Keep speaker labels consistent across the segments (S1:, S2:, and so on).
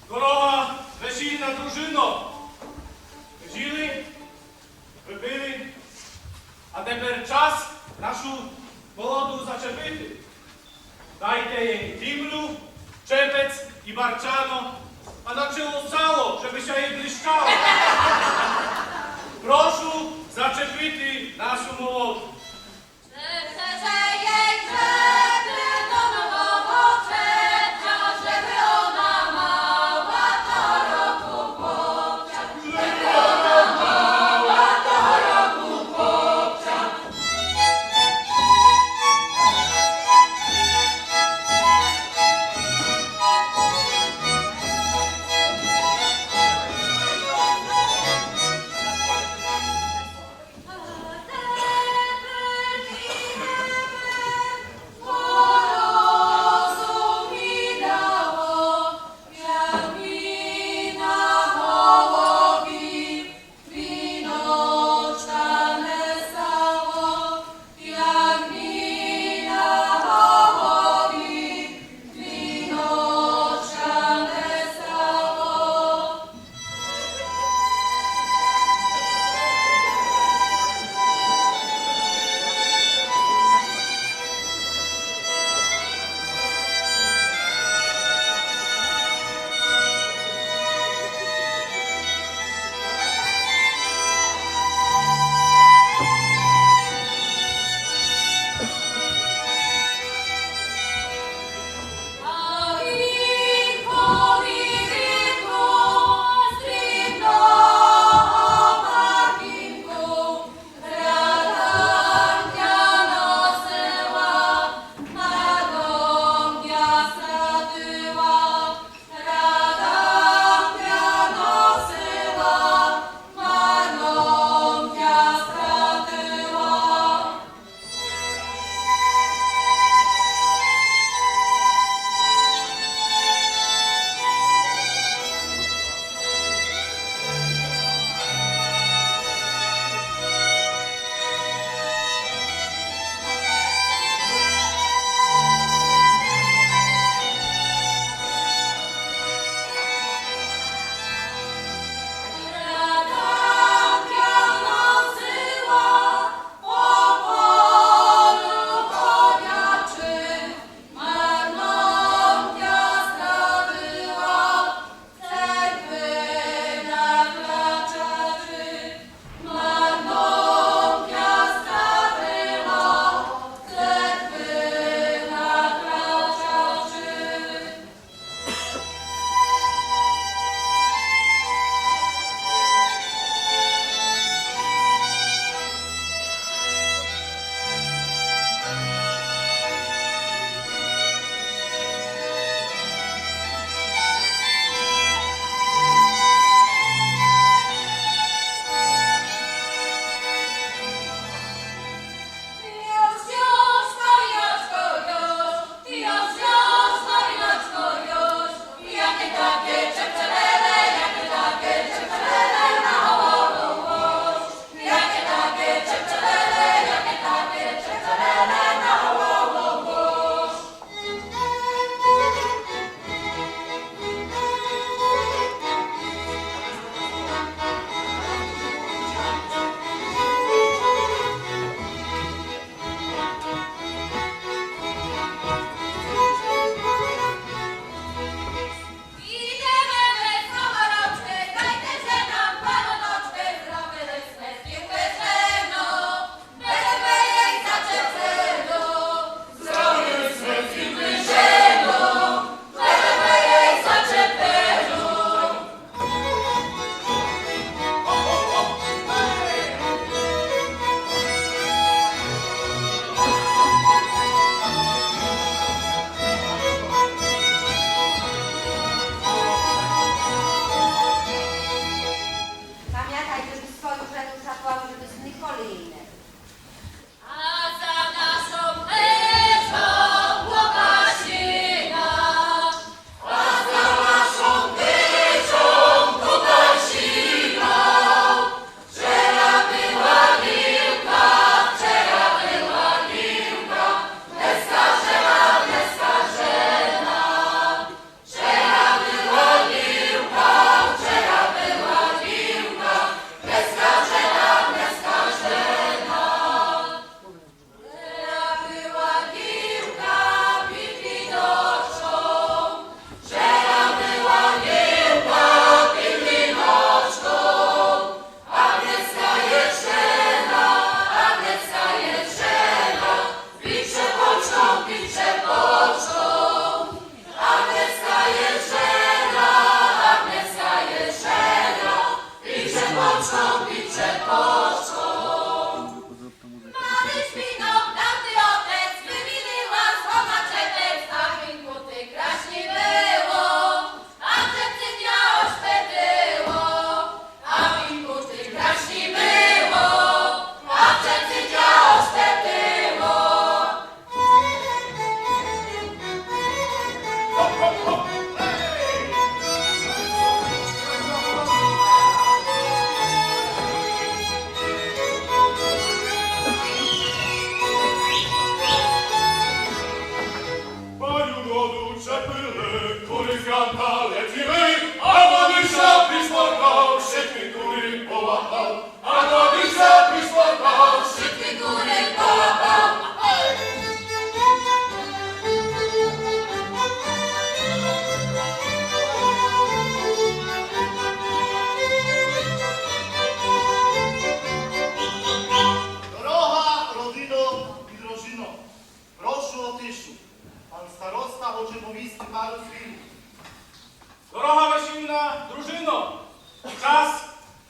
S1: Здорова, весільна дружино. Жили, випили, а тепер час нашу молоду зачепити. Дайте їй землю, чепець і барчано, а на чоло сало, żeby się jej błyszczało. Proszę zaczepić naszą młodą.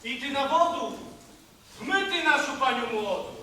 S1: i ty na wodu, wmyty našu paniu młodu.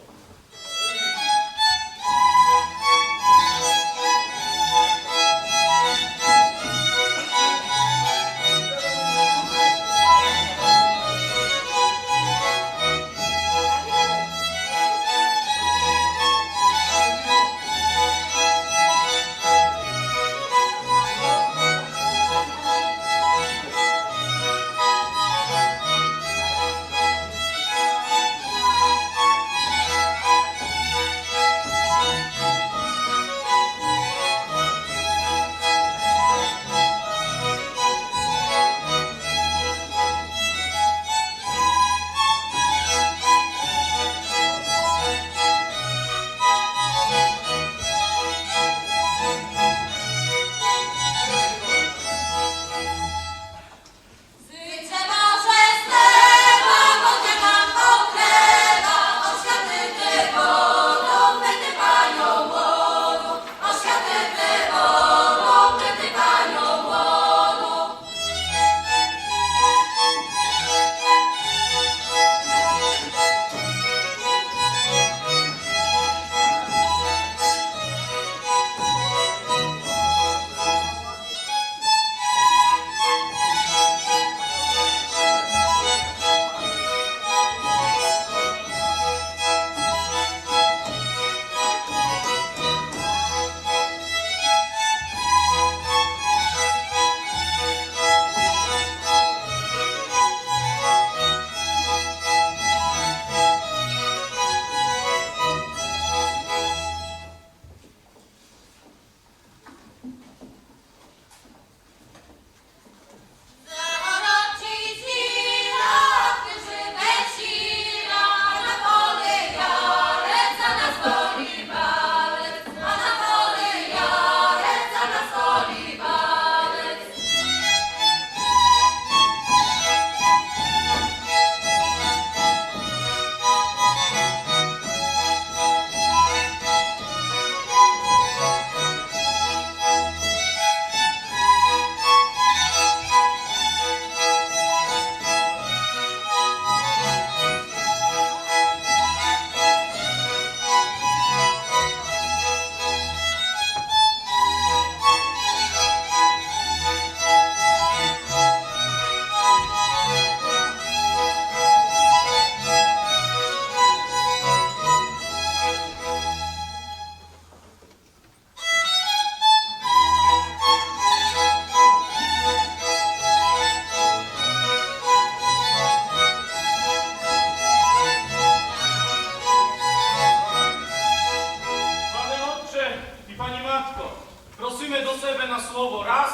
S1: Prosimy do sebe na słowo raz,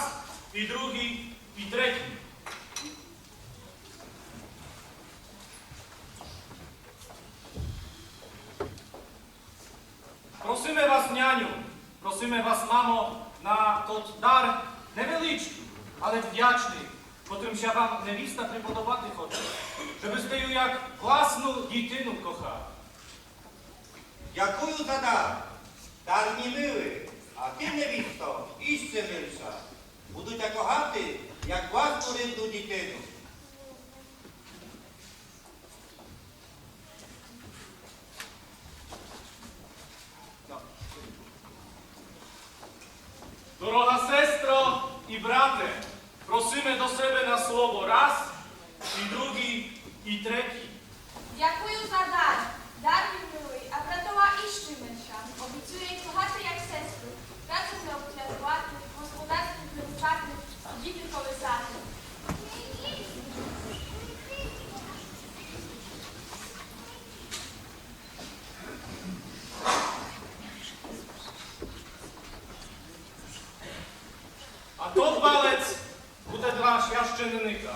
S1: i drugi, i trzeci. Prosimy was, nianiu, prosimy was, mamo, na tot dar невеличкий, але вдячний, котрим ся вам невіста приподобати хоче, щоби ю як власну дитину кохав.
S2: Дякую за дар. Дар не милий, а ти, невісто, іще милша. Буду тя кохати, як власну рідну дитину.
S1: Дорога сестро і брате, просимо до себе на слово раз, і другий, і третій.
S3: Дякую за дар. Дар він милий, а братова іще менша. Обіцює кохати, як сестру. Працю не обтяжувати, господарство прибувати, діти колисати.
S1: А тот балець буде для священника,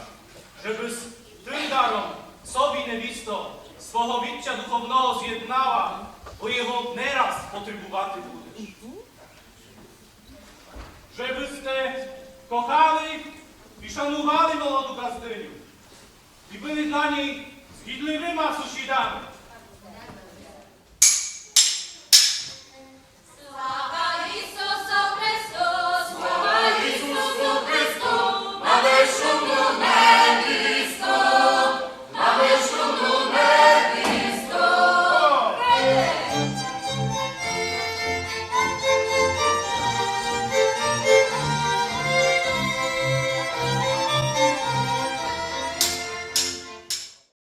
S1: żeby z tym даром собі невісто свого віччя духовного з'єднала, бо його не раз потребувати будеш. Żeby ste kochali i szanowali молоду газдиню і були для ній згідливими сусідами.